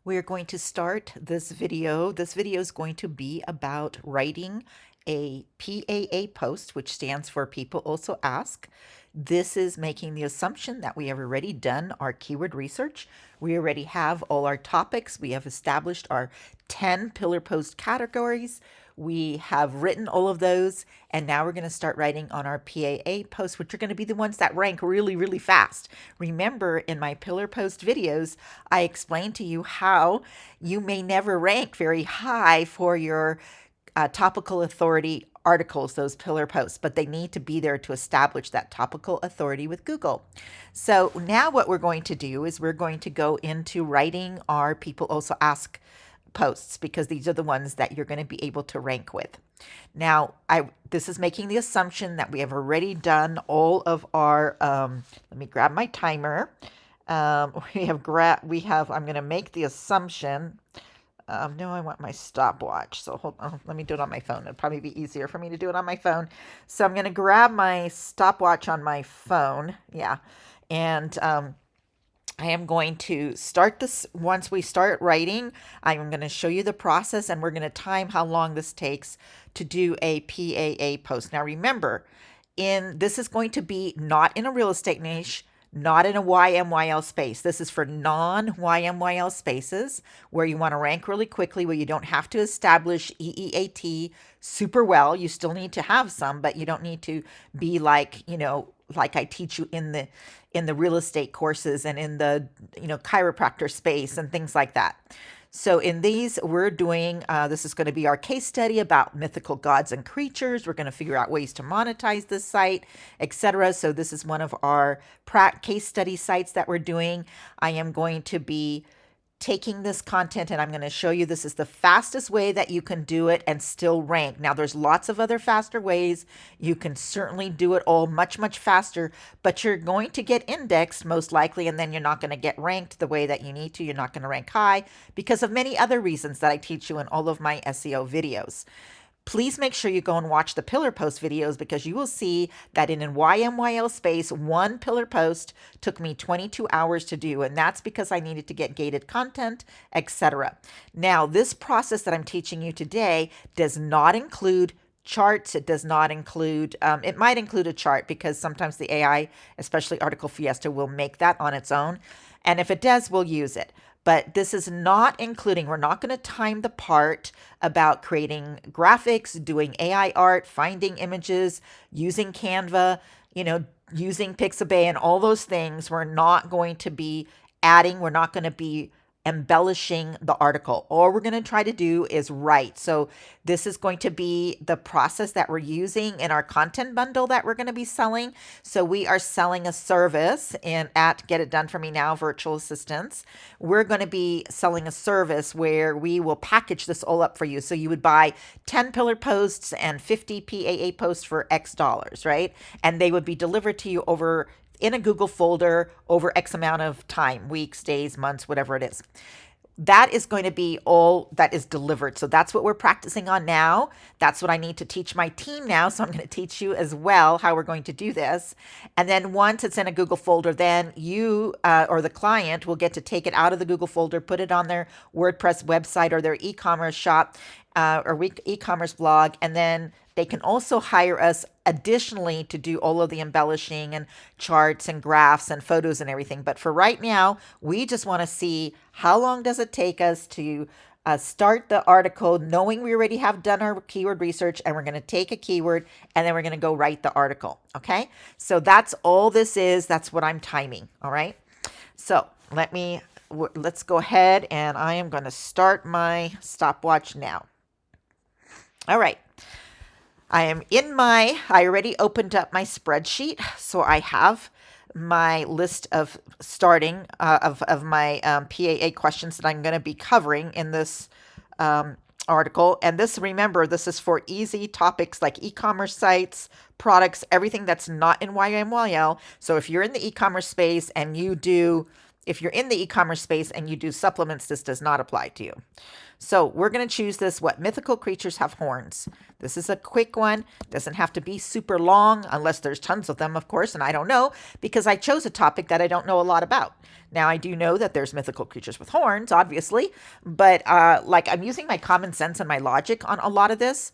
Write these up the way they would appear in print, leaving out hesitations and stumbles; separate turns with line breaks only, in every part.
We're going to start this video. This video is going to be about writing a PAA post, which stands for People Also Ask. This is making the assumption that we have already done our keyword research. We already have all our topics. We have established our 10 pillar post categories. We have written all of those, and now we're going to start writing on our PAA posts, which are going to be the ones that rank really, really fast. Remember, in my pillar post videos, I explained to you how you may never rank very high for your topical authority articles, those pillar posts, but they need to be there to establish that topical authority with Google. So now what we're going to do is we're going to go into writing our People Also Ask posts, because these are the ones that you're going to be able to rank with. Now, this is making the assumption that we have already done all of our, let me grab my timer. I'm going to make the assumption. No, I want my stopwatch. So hold on, let me do it on my phone. It'd probably be easier for me to do it on my phone. So I'm going to grab my stopwatch on my phone. Yeah. And, I am going to start this. Once we start writing, I'm going to show you the process, and we're going to time how long this takes to do a PAA post. Now remember, this is going to be not in a real estate niche, not in a YMYL space. This is for non-YMYL spaces where you want to rank really quickly, where you don't have to establish EEAT super well. You still need to have some, but you don't need to be like I teach you in the real estate courses and in the chiropractor space and things like that. So in these, we're doing, this is going to be our case study about mythical gods and creatures. We're going to figure out ways to monetize this site, etc. So this is one of our case study sites that we're doing. I am going to be taking this content, and I'm going to show you this is the fastest way that you can do it and still rank. Now, there's lots of other faster ways. You can certainly do it all much, much faster, but you're going to get indexed most likely, and then you're not going to get ranked the way that you need to. You're not going to rank high because of many other reasons that I teach you in all of my SEO videos. Please make sure you go and watch the pillar post videos, because you will see that in a YMYL space, one pillar post took me 22 hours to do, and that's because I needed to get gated content, etc. Now, this process that I'm teaching you today does not include charts. It does not include, it might include a chart, because sometimes the AI, especially Article Fiesta, will make that on its own. And if it does, we'll use it. But this is not including, we're not going to time the part about creating graphics, doing AI art, finding images, using Canva, using Pixabay and all those things. We're not going to be adding, we're not going to be embellishing the article. All we're going to try to do is write. So this is going to be the process that we're using in our content bundle that we're going to be selling. So we are selling a service at Get It Done For Me Now virtual assistants. We're going to be selling a service where we will package this all up for you. So you would buy 10 pillar posts and 50 PAA posts for X dollars, right? And they would be delivered to you in a Google folder over X amount of time, weeks, days, months, whatever it is. That is going to be all that is delivered. So that's what we're practicing on now. That's what I need to teach my team now. So I'm going to teach you as well how we're going to do this. And then once it's in a Google folder, then you or the client will get to take it out of the Google folder, put it on their WordPress website or their e-commerce shop or e-commerce blog, and then they can also hire us additionally to do all of the embellishing and charts and graphs and photos and everything. But for right now, we just want to see how long does it take us to start the article, knowing we already have done our keyword research, and we're going to take a keyword and then we're going to go write the article. Okay, so that's all this is. That's what I'm timing. All right, so let's go ahead, and I am going to start my stopwatch now. All right. I already opened up my spreadsheet, so I have my list of starting of my PAA questions that I'm going to be covering in this article. And remember, this is for easy topics like e-commerce sites, products, everything that's not in YMYL. So if you're in the e-commerce space and you do if you're in the e-commerce space and you do supplements, this does not apply to you. So we're going to choose this, what mythical creatures have horns. This is a quick one. Doesn't have to be super long unless there's tons of them, of course, and I don't know because I chose a topic that I don't know a lot about. Now, I do know that there's mythical creatures with horns, obviously, but like I'm using my common sense and my logic on a lot of this.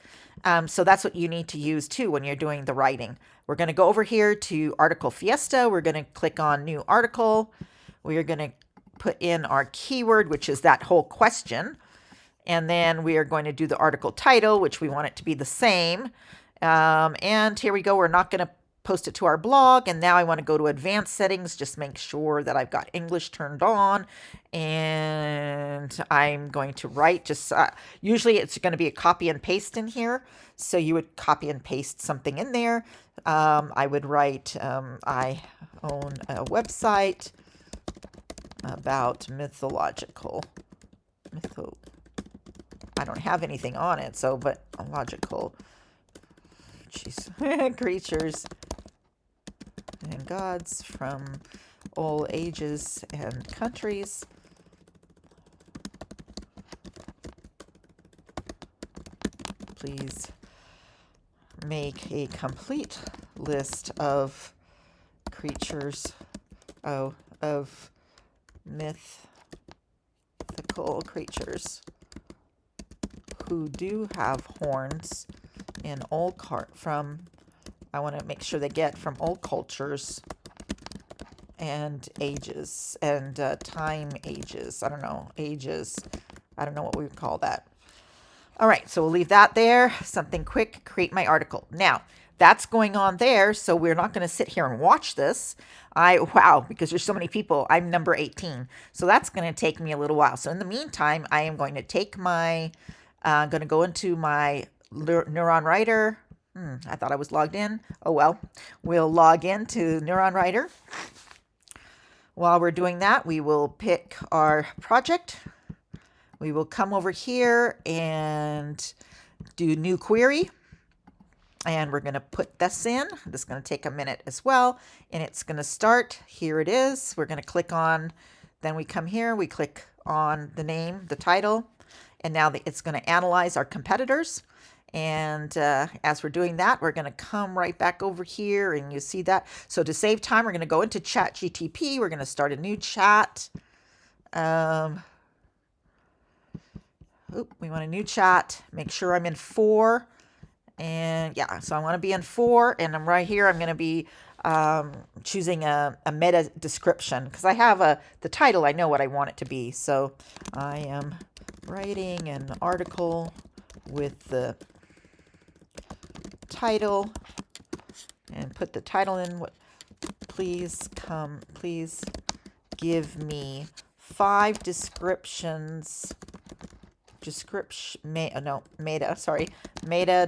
So that's what you need to use too when you're doing the writing. We're going to go over here to Article Fiesta. We're going to click on New Article. We are going to put in our keyword, which is that whole question. And then we are going to do the article title, which we want it to be the same. And here we go. We're not going to post it to our blog. And now I want to go to advanced settings. Just make sure that I've got English turned on. And I'm going to write just, usually it's going to be a copy and paste in here. So you would copy and paste something in there. I would write, I own a website about I don't have anything on it, so, but logical, creatures and gods from all ages and countries. Please make a complete list of creatures, of mythical creatures who do have horns in all I want to make sure they get from all cultures and ages and time ages. I don't know, ages. I don't know what we would call that. All right, so we'll leave that there. Something quick, create my article. Now, that's going on there, so we're not going to sit here and watch this. Wow, because there's so many people. I'm number 18, so that's going to take me a little while. So in the meantime, I am going to take my, going to go into my Neuron Writer. I thought I was logged in. Oh, well, we'll log into Neuron Writer. While we're doing that, we will pick our project. We will come over here and do new query. And we're going to put this in. This is going to take a minute as well. And it's going to start. Here it is. We're going to click on, then we come here, we click on the name, the title. And now it's going to analyze our competitors. And as we're doing that, we're going to come right back over here and you see that. So to save time, we're going to go into ChatGTP. We're going to start a new chat. We want a new chat. Make sure I'm in 4. And yeah, so I want to be in 4, and I'm right here. I'm going to be choosing a meta description because I have the title. I know what I want it to be. So I am writing an article with the title, and put the title in. Please give me 5 meta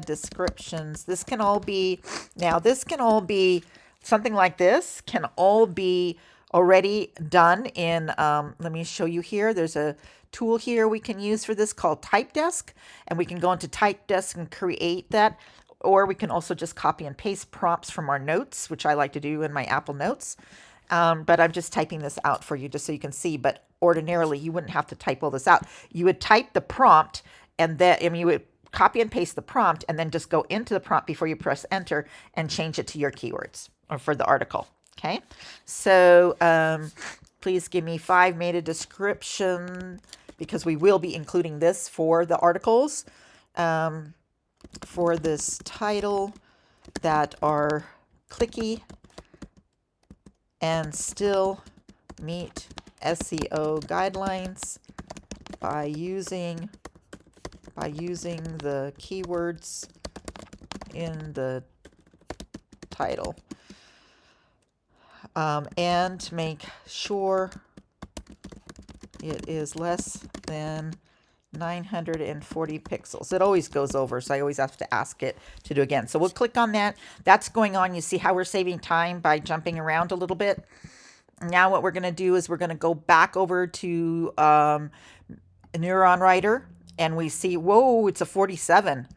descriptions. This can all be something like this can all be already done in, let me show you here. There's a tool here we can use for this called Type Desk, and we can go into Type Desk and create that, or we can also just copy and paste prompts from our notes, which I like to do in my Apple Notes. But I'm just typing this out for you just so you can see. But ordinarily, you wouldn't have to type all this out. You would type the prompt, and then you would copy and paste the prompt, and then just go into the prompt before you press enter and change it to your keywords or for the article. Okay, so please give me 5 meta description, because we will be including this for the articles for this title that are clicky and still meet SEO guidelines by using the keywords in the title, and make sure it is less than 940 pixels. It always goes over, so I always have to ask it to do again. So we'll click on that. That's going on. You see how we're saving time by jumping around a little bit. Now what we're going to do is we're going to go back over to Neuron Writer, and we see, whoa, it's a 47.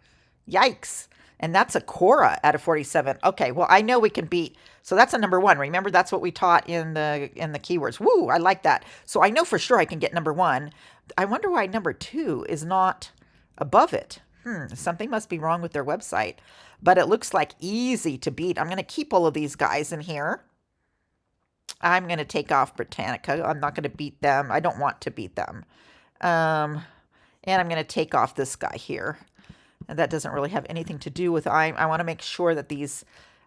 Yikes. And that's a Quora at a 47. Okay, well, I know we can beat So that's a number one. Remember, that's what we taught in the keywords. Woo, I like that. So I know for sure I can get number one. I wonder why number two is not above it. Something must be wrong with their website. But it looks like easy to beat. I'm going to keep all of these guys in here. I'm going to take off Britannica. I'm not going to beat them. I don't want to beat them. And I'm going to take off this guy here. And that doesn't really have anything to do with, I want to make sure that these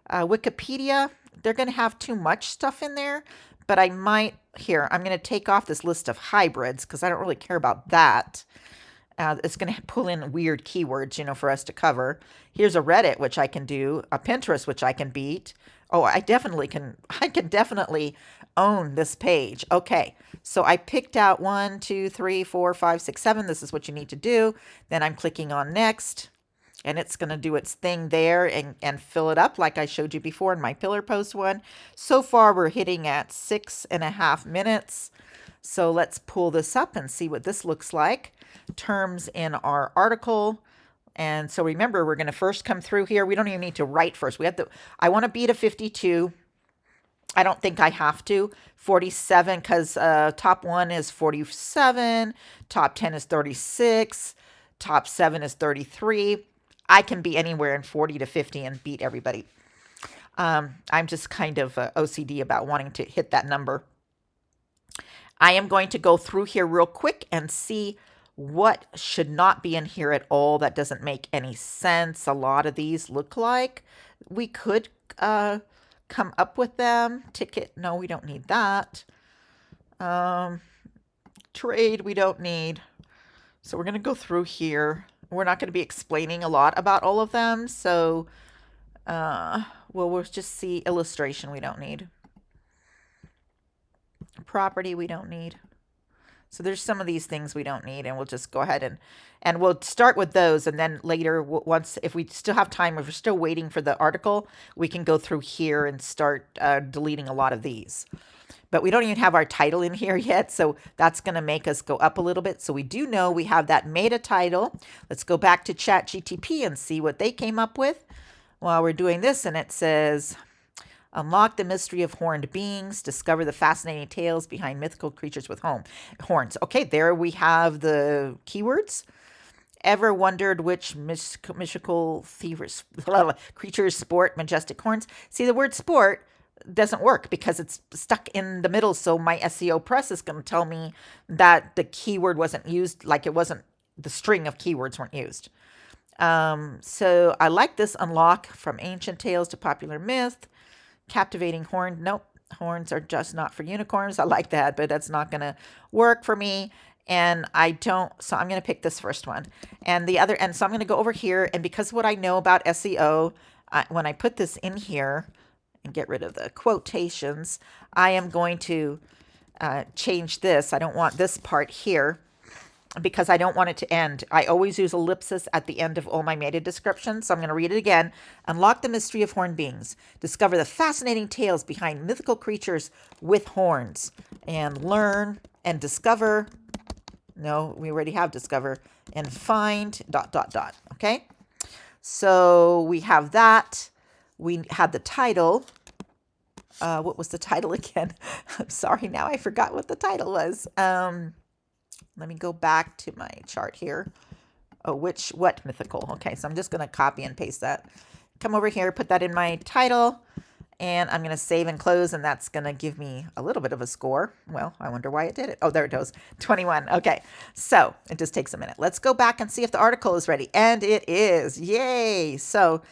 Wikipedia, they're going to have too much stuff in there. But I might, here, I'm going to take off this list of hybrids because I don't really care about that. It's going to pull in weird keywords, you know, for us to cover. Here's a Reddit, which I can do, a Pinterest, which I can beat. Oh, I can definitely own this page. Okay, so I picked out 1, 2, 3, 4, 5, 6, 7. This is what you need to do. Then I'm clicking on next, and it's going to do its thing there and fill it up like I showed you before in my pillar post one. So far, we're hitting at 6.5 minutes. So let's pull this up and see what this looks like. Terms in our article. And so remember, we're going to first come through here. We don't even need to write first. I want to beat a 52. I don't think I have to. 47, because top 1 is 47. Top 10 is 36. Top 7 is 33. I can be anywhere in 40 to 50 and beat everybody. I'm just kind of OCD about wanting to hit that number. I am going to go through here real quick and see what should not be in here at all. That doesn't make any sense. A lot of these look like we could come up with them. Ticket, no, we don't need that. Trade, we don't need. So we're going to go through here. We're not going to be explaining a lot about all of them. So we'll just see illustration, we don't need. Property, we don't need. So there's some of these things we don't need, and we'll just go ahead and we'll start with those, and then later, once, if we still have time, if we're still waiting for the article, we can go through here and start deleting a lot of these. But we don't even have our title in here yet, so that's going to make us go up a little bit. So we do know we have that meta title. Let's go back to ChatGTP and see what they came up with while we're doing this, and it says, unlock the mystery of horned beings. Discover the fascinating tales behind mythical creatures with horns. Okay, there we have the keywords. Ever wondered which mystical creatures sport majestic horns? See, the word sport doesn't work because it's stuck in the middle. So my SEO press is going to tell me that the keyword wasn't used, like it wasn't, the string of keywords weren't used. So I like this. Unlock from ancient tales to popular myth. Captivating horn. Nope. Horns are just not for unicorns. I like that, but that's not going to work for me. And I don't, so I'm going to pick this first one. And the other, and so I'm going to go over here. And because of what I know about SEO, when I put this in here and get rid of the quotations, I am going to change this. I don't want this part here, because I don't want it to end. I always use ellipsis at the end of all my meta descriptions. So I'm going to read it again. Unlock the mystery of horned beings. Discover the fascinating tales behind mythical creatures with horns. And learn and discover. No, we already have discover. And find ... Okay. So we have that. We had the title. What was the title again? I'm sorry. Now I forgot what the title was. Let me go back to my chart here. Oh, what mythical? Okay, so I'm just going to copy and paste that. Come over here, put that in my title, and I'm going to save and close, and that's going to give me a little bit of a score. Well, I wonder why it did it. Oh, there it goes, 21. Okay, so it just takes a minute. Let's go back and see if the article is ready, and it is. Yay! So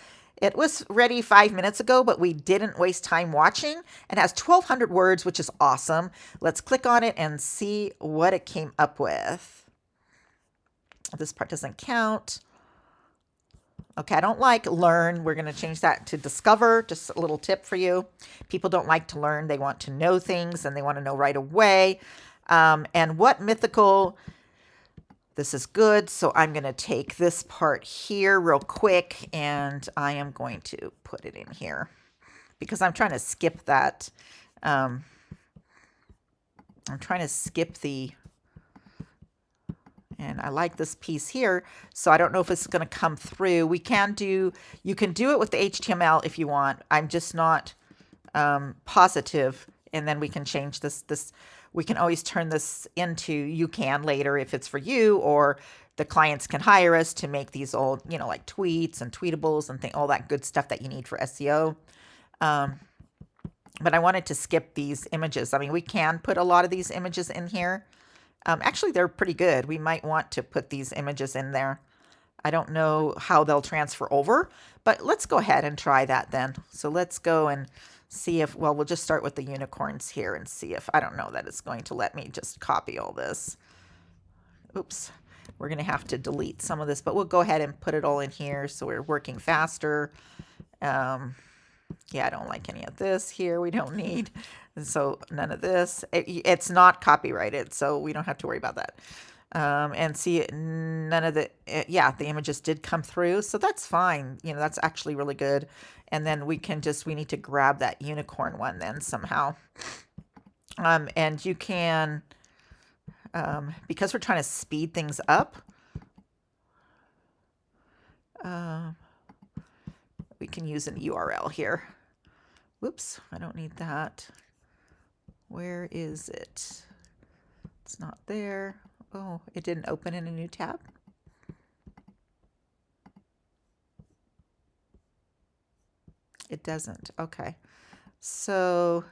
it was ready 5 minutes ago, but we didn't waste time watching. It has 1,200 words, which is awesome. Let's click on it and see what it came up with. This part doesn't count. Okay, I don't like learn. We're going to change that to discover. Just a little tip for you. People don't like to learn. They want to know things, and they want to know right away. And what mythical... This is good, so I'm going to take this part here real quick, and I am going to put it in here because I'm trying to skip that. I'm trying to skip the, and I like this piece here, so I don't know if it's going to come through. You can do it with the HTML if you want. I'm just not positive, and then we can change this. We can always turn this into, you can later if it's for you, or the clients can hire us to make these old, like tweets and tweetables and all that good stuff that you need for SEO. But I wanted to skip these images. I mean, we can put a lot of these images in here. Actually, they're pretty good. We might want to put these images in there. I don't know how they'll transfer over, but let's go ahead and try that then. So let's go and see if, well, we'll just start with the unicorns here and see if, I don't know that it's going to let me just copy all this. Oops, we're going to have to delete some of this, but we'll go ahead and put it all in here so we're working faster. Yeah, I don't like any of this here. We don't need, so none of this. It's not copyrighted, so we don't have to worry about that. And see, none of the, yeah, the images did come through, so that's fine. That's actually really good. And then we need to grab that unicorn one then somehow. And you can, because we're trying to speed things up, we can use an URL here. Whoops, I don't need that. Where is it? It's not there. Oh, it didn't open in a new tab. It doesn't. Okay. So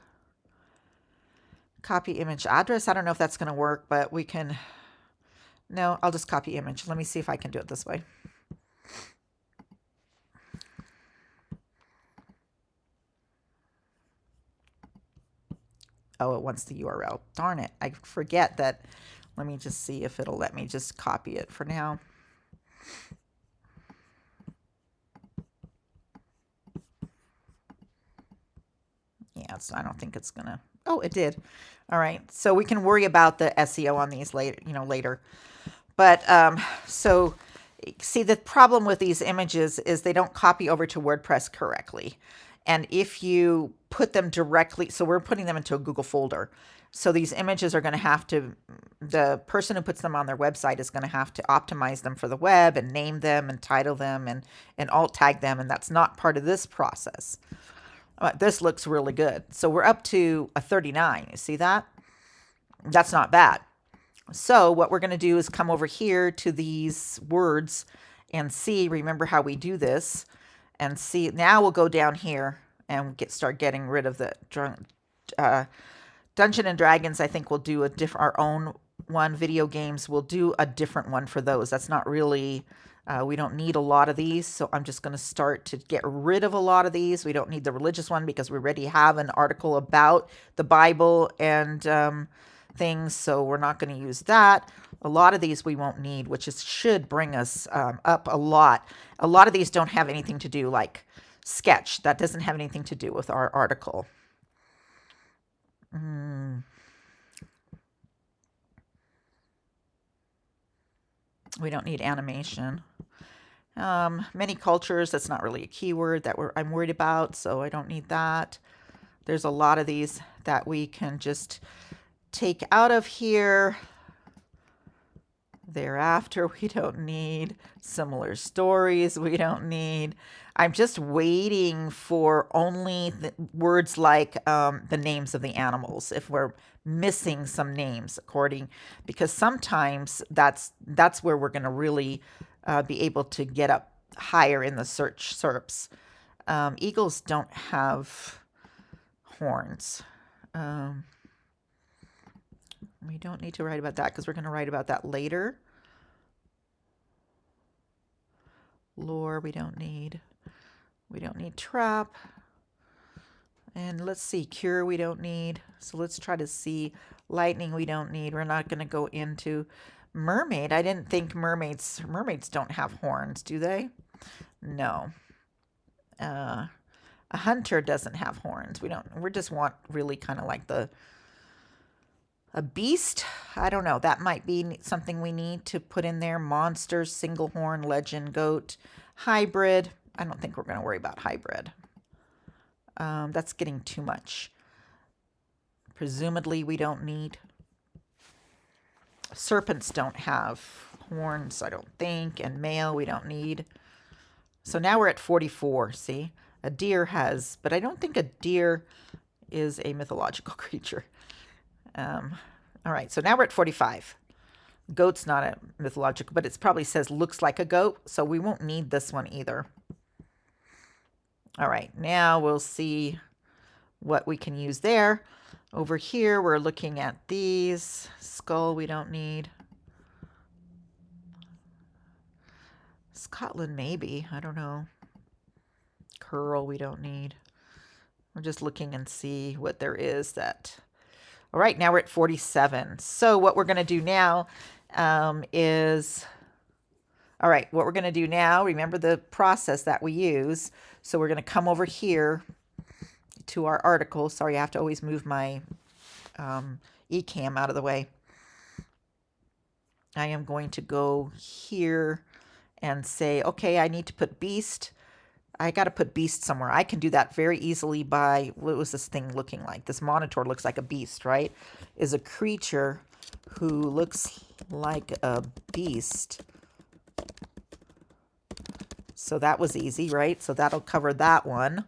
copy image address. I don't know if that's going to work, but we can. No, I'll just copy image. Let me see if I can do it this way. Oh, it wants the URL. Darn it. I forget that. Let me just see if it'll let me just copy it for now. Yeah, I don't think it's gonna. Oh, it did. All right. So we can worry about the SEO on these later. But so see, the problem with these images is they don't copy over to WordPress correctly. And if you put them directly, so we're putting them into a Google folder. So these images are going to have to, the person who puts them on their website is going to have to optimize them for the web and name them and title them and alt tag them. And that's not part of this process. This looks really good. So we're up to a 39. You see that? That's not bad. So what we're going to do is come over here to these words and see, remember how we do this, and see, now we'll go down here and start getting rid of the Dungeon and Dragons. I think we'll do our own one. Video games, we'll do a different one for those. That's not really, we don't need a lot of these. So I'm just going to start to get rid of a lot of these. We don't need the religious one because we already have an article about the Bible and things. So we're not going to use that. A lot of these we won't need, which should bring us up a lot. A lot of these don't have anything to do, like sketch. That doesn't have anything to do with our article. We don't need animation. Many cultures, that's not really a keyword that I'm worried about, so I don't need that. There's a lot of these that we can just take out of here. Thereafter, we don't need. Similar stories, we don't need. I'm just waiting for only words like the names of the animals, if we're missing some names because sometimes that's where we're going to really be able to get up higher in the search SERPs. Eagles don't have horns. We don't need to write about that because we're going to write about that later. Lore, we don't need. We don't need trap. And let's see, cure we don't need. So let's try to see. Lightning we don't need. We're not going to go into mermaid. I didn't think mermaids don't have horns, do they? No. A hunter doesn't have horns. We just want really kind of like a beast. I don't know. That might be something we need to put in there. Monster, single horn, legend, goat, hybrid. I don't think we're going to worry about hybrid. That's getting too much. Presumably we don't need. Serpents don't have horns, I don't think. And male we don't need. So now we're at 44, see? A deer has, but I don't think a deer is a mythological creature. All right, so now we're at 45. Goat's not a mythological, but it probably says looks like a goat, so we won't need this one either. All right, now we'll see what we can use there. Over here, we're looking at these. Skull we don't need. Scotland maybe, I don't know. Curl we don't need. We're just looking and see what there is that. All right, now we're at 47. So what we're going to do now is, all right, what we're going to do now, remember the process that we use. So we're going to come over here to our article. Sorry, I have to always move my eCam out of the way. I am going to go here and say, okay, I need to put beast. I got to put beast somewhere. I can do that very easily by, what was this thing looking like? This monitor looks like a beast, right? Is a creature who looks like a beast. So that was easy, right? So that'll cover that one.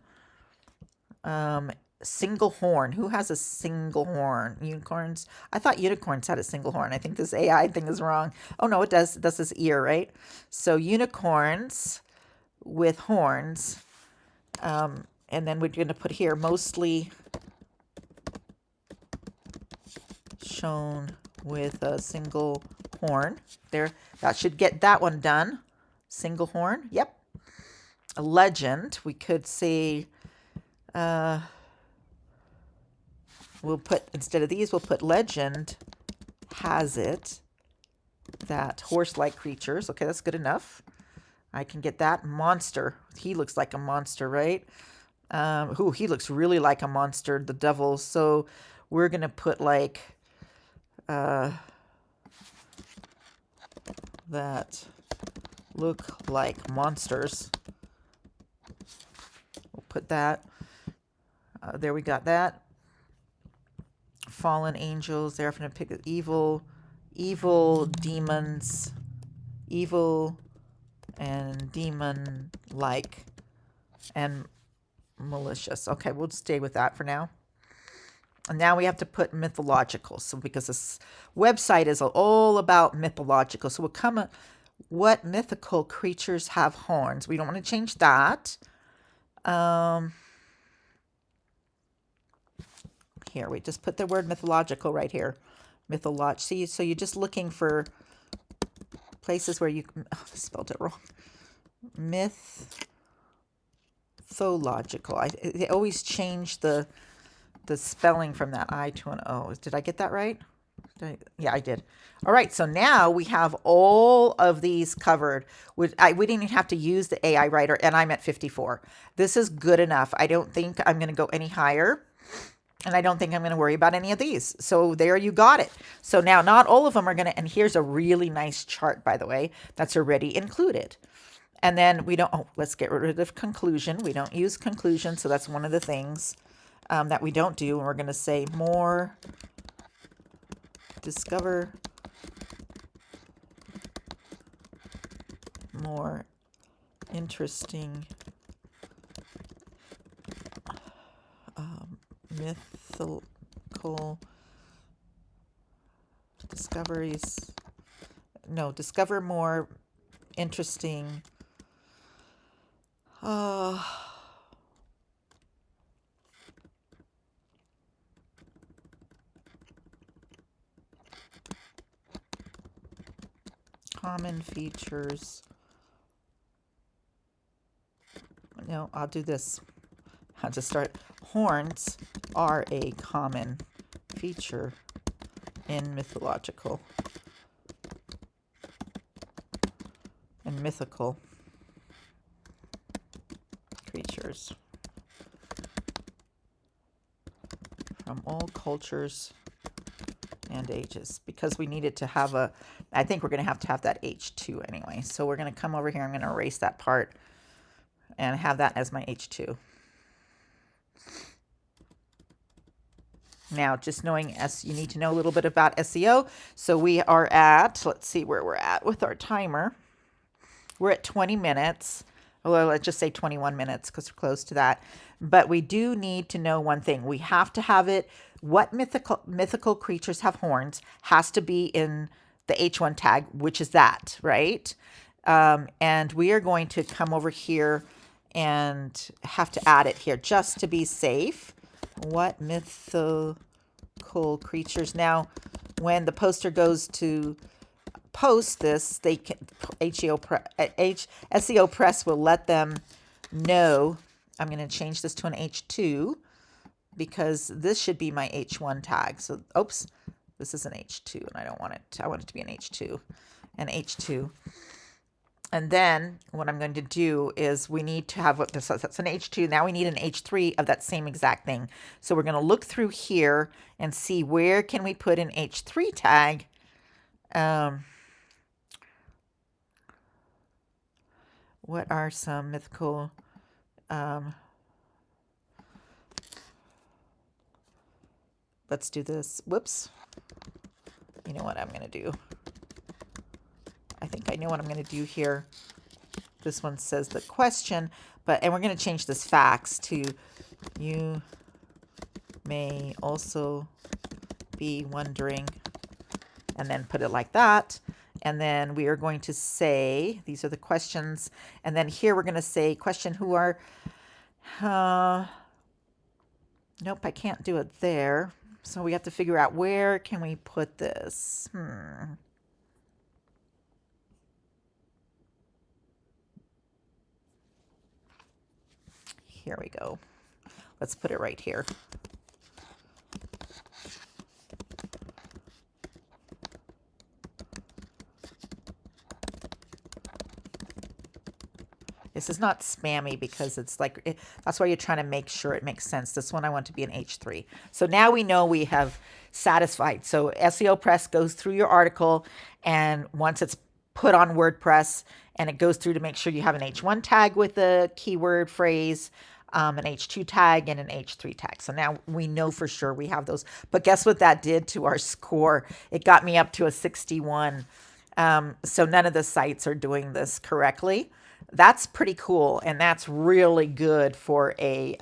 Single horn. Who has a single horn? Unicorns? I thought unicorns had a single horn. I think this AI thing is wrong. Oh, no, it does. It does this ear, right? So unicorns with horns. And then we're going to put here mostly shown with a single horn. There, that should get that one done. Single horn. Yep. A legend. We could say, we'll put, instead of these, we'll put legend has it that horse-like creatures. Okay, that's good enough. I can get that. Monster. He looks like a monster, right? He looks really like a monster, the devil. So we're going to put like that look like monsters. We'll put that. There we got that. Fallen angels. They're going to pick evil demons, evil and demon-like, and malicious. Okay, we'll stay with that for now. And now we have to put mythological. So because this website is all about mythological, so we'll come at what mythical creatures have horns. We don't want to change that. Here, we just put the word mythological right here. See, so you're just looking for places where you, I spelled it wrong. Mythological. They always change the spelling from that I to an O. Did I get that right? Yeah, I did. All right, so now we have all of these covered. We didn't even have to use the AI writer, and I'm at 54. This is good enough. I don't think I'm going to go any higher. And I don't think I'm going to worry about any of these. So there you got it. So now not all of them are going to, and here's a really nice chart, by the way, that's already included. And then we don't, let's get rid of conclusion. We don't use conclusion. So that's one of the things that we don't do. And we're going to say more, discover more interesting mythical discoveries. No, discover more interesting common features. No, I'll do this. I'll just start. Horns are a common feature in mythological and mythical creatures from all cultures and ages, because we needed to have a, I think we're going to have that H2 anyway. So we're going to come over here. I'm going to erase that part and have that as my H2. Now, just knowing you need to know a little bit about SEO. So we are at, let's see where we're at with our timer. We're at 20 minutes. Well, let's just say 21 minutes because we're close to that. But we do need to know one thing. We have to have it. What mythical creatures have horns has to be in the H1 tag, which is that, right? And we are going to come over here and have to add it here just to be safe. What mythical creatures? Now, when the poster goes to post this, they can SEO Press will let them know. I'm going to change this to an H2 because this should be my H1 tag. So, oops, this is an H2 and I don't want it. I want it to be an H2, an H2. And then what I'm going to do is we need to have what this is. That's an H2. Now we need an H3 of that same exact thing. So we're going to look through here and see where can we put an H3 tag. What are some mythical let's do this. Whoops. You know what I'm going to do? I think I know what I'm going to do here. This one says the question, and we're going to change this facts to you may also be wondering, and then put it like that. And then we are going to say, these are the questions. And then here we're going to say question who are, nope, I can't do it there. So we have to figure out where can we put this? Here we go. Let's put it right here. This is not spammy because it's like, that's why you're trying to make sure it makes sense. This one I want to be an H3. So now we know we have satisfied. So SEO Press goes through your article, and once it's put on WordPress, and it goes through to make sure you have an H1 tag with the keyword phrase, an H2 tag, and an H3 tag. So now we know for sure we have those. But guess what that did to our score? It got me up to a 61. So none of the sites are doing this correctly. That's pretty cool, and that's really good for a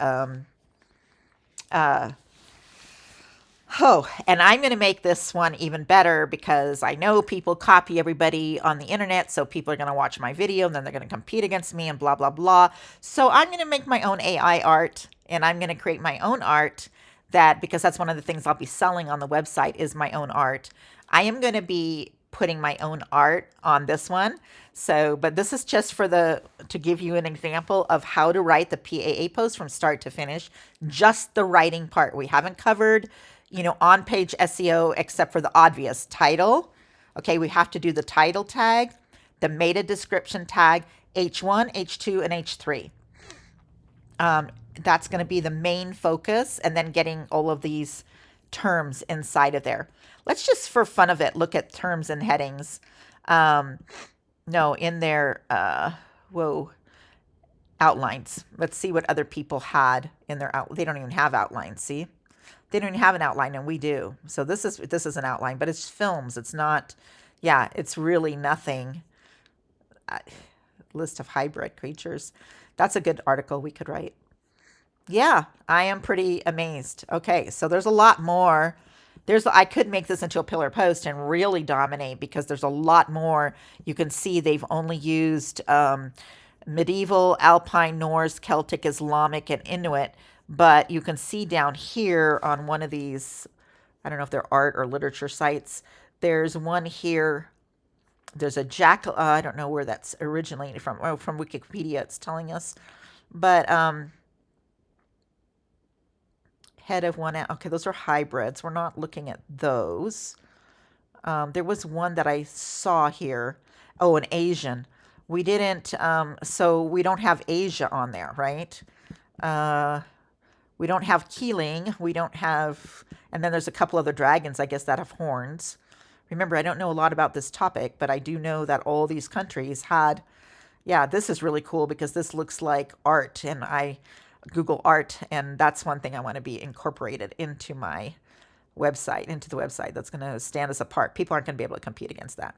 and I'm going to make this one even better because I know people copy everybody on the internet, so people are going to watch my video and then they're going to compete against me and blah blah blah. So I'm going to make my own AI art, and I'm going to create my own art because that's one of the things I'll be selling on the website is my own art. I am going to be putting my own art on this one. So, but this is just to give you an example of how to write the PAA post from start to finish, just the writing part. We haven't covered, on-page SEO except for the obvious title. Okay, we have to do the title tag, the meta description tag, H1, H2, and H3. That's going to be the main focus, and then getting all of these terms inside of there. Let's just, for fun of it, look at terms and headings. In their, outlines. Let's see what other people had in their they don't even have outlines, see? They don't even have an outline, and we do. So this is an outline, but it's films. It's not, it's really nothing. List of hybrid creatures. That's a good article we could write. Yeah, I am pretty amazed. Okay, so there's a lot more. I could make this into a pillar post and really dominate because there's a lot more. You can see they've only used medieval, Alpine, Norse, Celtic, Islamic, and Inuit. But you can see down here on one of these, I don't know if they're art or literature sites, there's one here. There's a jackal. I don't know where that's originated from. Oh, from Wikipedia, it's telling us. But head of one. Okay, those are hybrids. We're not looking at those. There was one that I saw here. Oh, an Asian. We didn't, so we don't have Asia on there, right? We don't have Keeling. We don't have, and then there's a couple other dragons, I guess, that have horns. Remember, I don't know a lot about this topic, but I do know that all these countries had, this is really cool because this looks like art, and I Google art, and that's one thing I want to be incorporated into my website, into the website. That's going to stand us apart. People aren't going to be able to compete against that.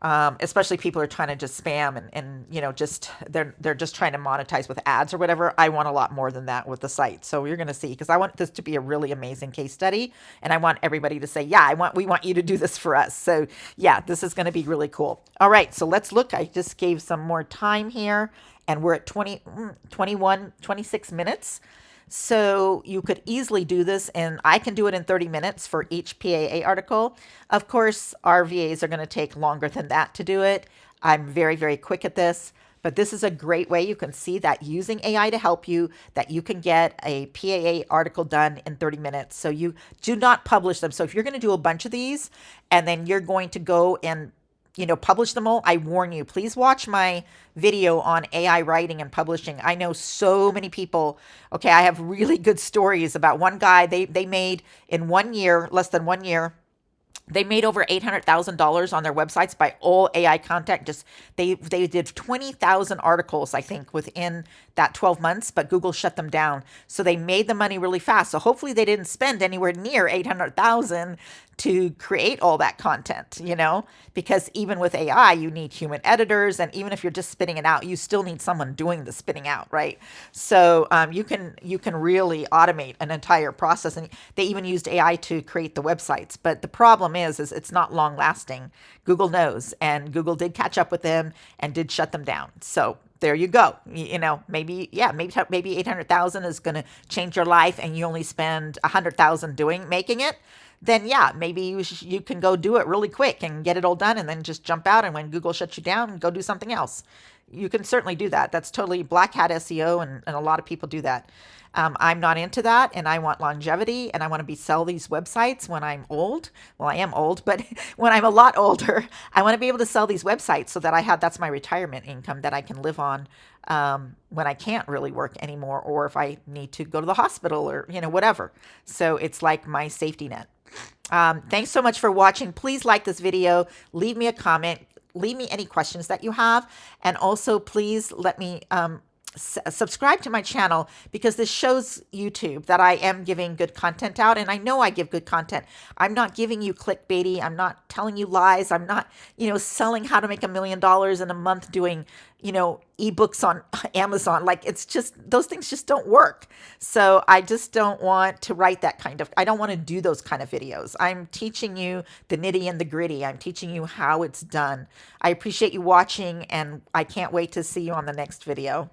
especially people are trying to just spam and just they're just trying to monetize with ads or whatever. I want a lot more than that with the site. So you're going to see, because I want this to be a really amazing case study, and I want everybody to say, yeah, we want you to do this for us. So yeah, this is going to be really cool. All right, so let's look. I just gave some more time here, and we're at 26 minutes. So you could easily do this, and I can do it in 30 minutes for each PAA article. Of course, our VAs are going to take longer than that to do it. I'm very, very quick at this, but this is a great way. You can see that using AI to help you, that you can get a PAA article done in 30 minutes. So you do not publish them. So if you're going to do a bunch of these and then you're going to go and publish them all, I warn you, please watch my video on AI writing and publishing. I know so many people. Okay, I have really good stories about one guy. They made in 1 year, less than 1 year, they made over $800,000 on their websites by all AI content. Just they did 20,000 articles, I think, within that 12 months, but Google shut them down. So they made the money really fast. So hopefully they didn't spend anywhere near 800,000 to create all that content, because even with AI, you need human editors. And even if you're just spitting it out, you still need someone doing the spitting out, right? So you can really automate an entire process. And they even used AI to create the websites. But the problem is it's not long lasting. Google knows, and Google did catch up with them and did shut them down. So there you go. Maybe 800,000 is going to change your life, and you only spend 100,000 making it. Then yeah, maybe you can go do it really quick and get it all done, and then just jump out, and when Google shuts you down, go do something else. You can certainly do that. That's totally black hat SEO, and a lot of people do that. I'm not into that, and I want longevity, and I want to sell these websites when I'm old. Well, I am old, but when I'm a lot older, I want to be able to sell these websites so that that's my retirement income that I can live on when I can't really work anymore, or if I need to go to the hospital or whatever. So it's like my safety net. Thanks so much for watching. Please like this video, leave me a comment, leave me any questions that you have, and also please let me subscribe to my channel, because this shows YouTube that I am giving good content out, and I know I give good content. I'm not giving you clickbaity. I'm not telling you lies. I'm not, selling how to make $1 million in a month doing, ebooks on Amazon. Like, it's just, those things just don't work. So I just don't want to write I don't want to do those kind of videos. I'm teaching you the nitty and the gritty. I'm teaching you how it's done. I appreciate you watching, and I can't wait to see you on the next video.